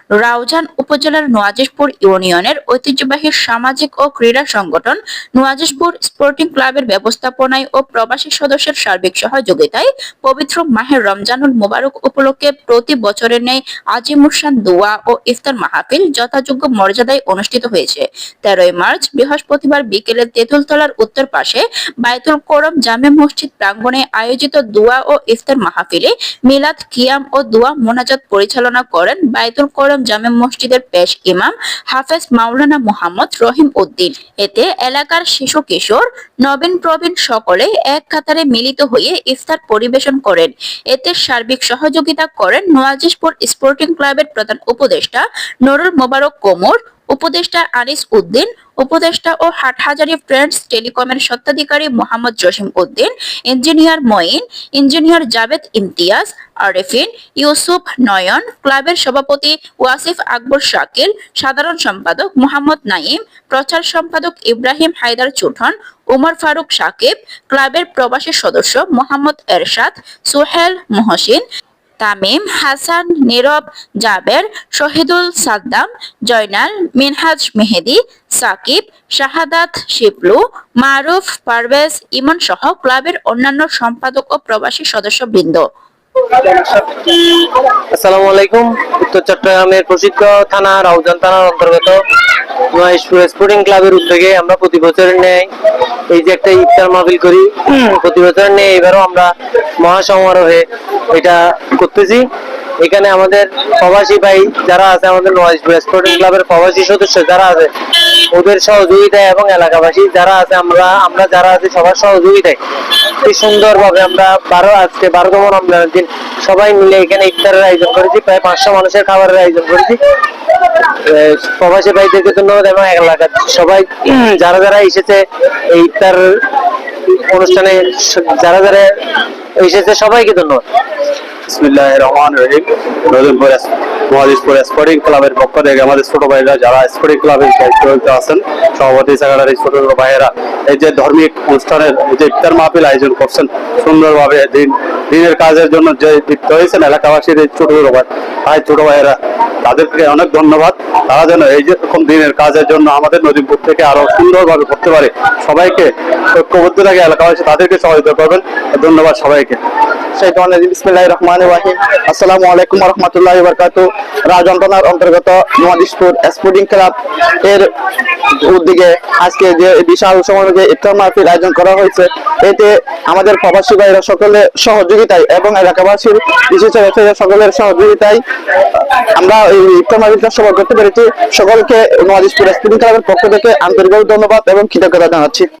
রাউজান উপজেলার নোয়াজিশপুর ইউনিয়নের ঐতিহ্যবাহী সামাজিক ও ক্রীড়া সংগঠন নোয়াজিশপুর স্পোর্টিং ক্লাবের ব্যবস্থাপনায় ও প্রবাসী সদস্যের সার্বিক সহযোগিতায় পবিত্র মাহে রমজানুল মোবারক উপলক্ষে প্রতি বছরের ন্যায় আজিমুরশান দোয়া ও ইফতার মাহফিল যথাযোগ্য মর্যাদায় অনুষ্ঠিত হয়েছে। 13ই মার্চ বৃহস্পতিবার বিকেলে তেঁতুলতলার উত্তর পাশে বায়তুল করম জামে মসজিদ প্রাঙ্গণে আয়োজিত দোয়া ও ইফতার মাহফিলে মিলাদ কিয়াম ও দোয়া মোনাজাত পরিচালনা করেন বায়তুল করম জামে মসজিদের পেশ ইমাম হাফেজ মাওলানা মোহাম্মদ রহিম উদ্দিন। এতে এলাকার শিশু কিশোর নবীন প্রবীণ সকলে এক কাতারে মিলিত হয়ে ইফতার পরিবেশন করেন। এতে সার্বিক সহযোগিতা করেন নোয়াজিশপুর স্পোর্টিং ক্লাবের প্রধান উপদেষ্টা নুরুল মোবারক কোমর, উপদেষ্টা আনিস উদ্দিন, উপদেষ্টা ও হাটহাজারী ফ্রেন্ডস টেলিকমের স্বত্বাধিকারী মোহাম্মদ জসিম উদ্দিন, ইঞ্জিনিয়ার মঈন, ইঞ্জিনিয়ার জাবেদ ইমতিয়াজ, আরেফিন, ইউসুফ নয়ন, ক্লাবের সভাপতি ওয়াসিফ আকবর শাকিল, সাধারণ সম্পাদক মোহাম্মদ নাইম, প্রচার সম্পাদক ইব্রাহিম হায়দার চুঠন, উমর ফারুক সাকিব, ক্লাবের প্রবাসী সদস্য মোহাম্মদ এরশাদ, সোহেল মহসিন, তামিম, হাসান, নীরব, জাবের, শহীদুল সাদ্দাম, জয়নাল, মিনহাজ মেহেদি, সাকিব, শাহাদাত, শিবলু, মারুফ, পারভেজ, ইমন সহ ক্লাবের অন্যান্য সম্পাদক ও প্রবাসী সদস্যবৃন্দ। আসসালামু আলাইকুম। উত্তর চট্টগ্রামের প্রসিদ্ধ থানা রাউজান থানার অন্তর্গত নোয়াজিশপুর স্পোর্টিং ক্লাবের উদ্যোগে আমরা প্রতি বছরের ন্যায় এই যে একটা ইফতার মাহফিল করি, প্রতি বছরের ন্যায় এবারও আমরা মহাসমারোহে এটা করতেছি। এখানে আমাদের প্রবাসী ভাই যারা আছে, আমাদের নোয়াজিশপুর স্পোর্টিং ক্লাবের প্রবাসী সদস্য যারা আছে, ওদের সহযোগিতায় এবং এলাকাবাসী যারা আছে, আমরা যারা আছে সবার সহযোগিতায় এই সুন্দরভাবে আমরা আজকে 12তম রমজানের দিন সবাই মিলে এখানে ইফতারের আয়োজন করেছি। প্রায় 500 মানুষের খাবারের আয়োজন করেছি। প্রবাসী ভাইদেরকে ধন্যবাদ এবং এলাকার সবাই যারা যারা এসেছে এই ইফতার অনুষ্ঠানে, যারা যারা এসেছে সবাইকে ধন্যবাদ। বিসমিল্লাহির রহমানির রহিম। নোয়াজিশপুর স্পোর্টিং ক্লাবের পক্ষ থেকে আমাদের ছোট ভাইরা যারা স্পোর্টিং ক্লাবের দায়িত্ব আছেন, সভাপতি সেক্রেটারি, ছোট ছোট ভাইয়েরা এই যে ধর্মিক অনুষ্ঠানের যে ইফতার মাহফিল আয়োজন করছেন সুন্দরভাবে, দিনের কাজের জন্য যে লিপ্ত হয়েছেন এলাকাবাসীর এই ছোট ছোট ভাইয়েরা, তাদেরকে অনেক ধন্যবাদ। তারা যেন এই যে রকম দিনের কাজের জন্য আমাদের নদীপুর থেকে আরো সুন্দরভাবে করতে পারে, সবাইকে ঐক্যবদ্ধ থাকে এলাকাবাসী, তাদেরকে সহযোগিতা করবেন। ধন্যবাদ সবাইকে। বিসমিল্লাহির রহমানির রহিম। আসসালামু আলাইকুম ওয়া রাহমাতুল্লাহি ওয়া বারাকাতুহু। রাউজান থানার অন্তর্গত নোয়াজিশপুর স্পোর্টিং ক্লাব এর উদ্যোগে আজকে যে বিশাল সমারোহে ইফতার মাহফিল আয়োজন করা হয়েছে, এতে আমাদের প্রবাসী ভাইরা সকলের সহযোগিতায় এবং এলাকাবাসীর বিশেষ সকলের সহযোগিতায় আমরা এই ইফতার মাহফিলটা সফল করতে পেরেছি। সকলকে নোয়াজিশপুর স্পোর্টিং ক্লাবের পক্ষ থেকে আন্তরিক ধন্যবাদ এবং কৃতজ্ঞতা জানাচ্ছি।